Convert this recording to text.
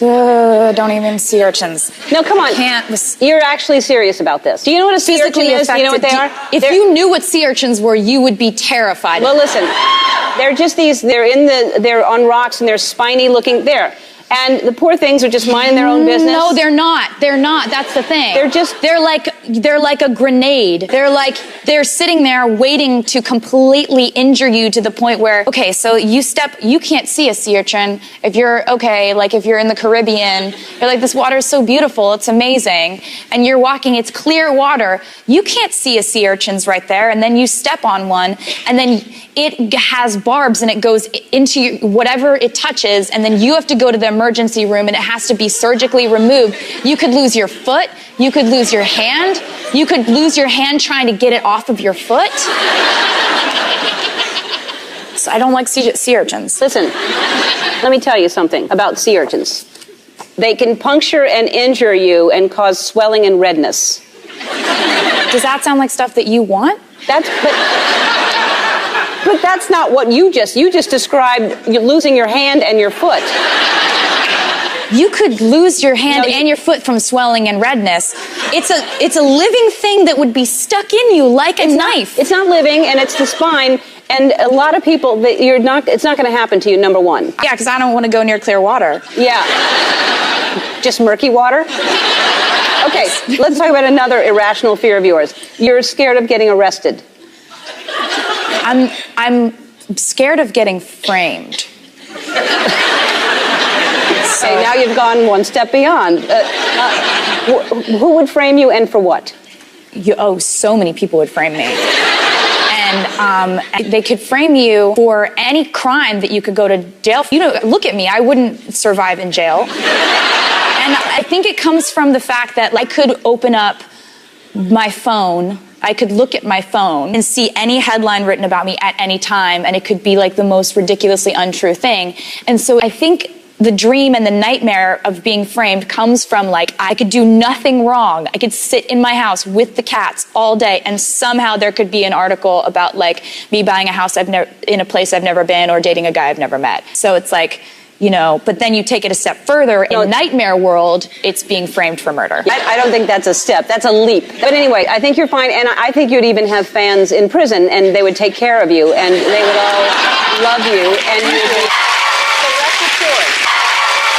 Don't even sea urchins. No, come on. You're actually serious about this. Do you know what a sea urchin is? Do you know what they are? If you knew what sea urchins were, you would be terrified. Well, listen. They're just these, they're on rocks and they're spiny looking, and the poor things are just minding their own business. No, they're not. They're not. That's the thing. They're like a grenade. They're sitting there waiting to completely injure you to the point where, okay, so you can't see a sea urchin if you're in the Caribbean, you're like, this water is so beautiful, it's amazing, and you're walking, it's clear water. You can't see a sea urchin's right there, and then you step on one, and then it has barbs and it goes into whatever it touches, and then you have to go to the emergency room and it has to be surgically removed. You could lose your foot. You could lose your hand. You could lose your hand trying to get it off of your foot. So I don't like sea urchins. Listen, let me tell you something about sea urchins. They can puncture and injure you and cause swelling and redness. Does that sound like stuff that you want? But that's not what you just described, losing your hand and your foot. You could lose your hand and your foot from swelling and redness. It's a living thing that would be stuck in you like a knife. It's not living, and it's the spine. And a lot of people, it's not going to happen to you, number one. Yeah, because I don't want to go near clear water. Yeah. Just murky water? Okay, let's talk about another irrational fear of yours. You're scared of getting arrested. I'm scared of getting framed. Okay, now you've gone one step beyond. Who would frame you and for what? So many people would frame me. And they could frame you for any crime that you could go to jail for. Look at me, I wouldn't survive in jail. And I think it comes from the fact that I could open up my phone, I could look at my phone and see any headline written about me at any time, and it could be like the most ridiculously untrue thing. And so I think the dream and the nightmare of being framed comes from I could do nothing wrong. I could sit in my house with the cats all day, and somehow there could be an article about me buying a house in a place I've never been, or dating a guy I've never met. So it's but then you take it a step further. In nightmare world, it's being framed for murder. I don't think that's a step. That's a leap. But anyway, I think you're fine. And I think you'd even have fans in prison, and they would take care of you, and they would all love you, and you would be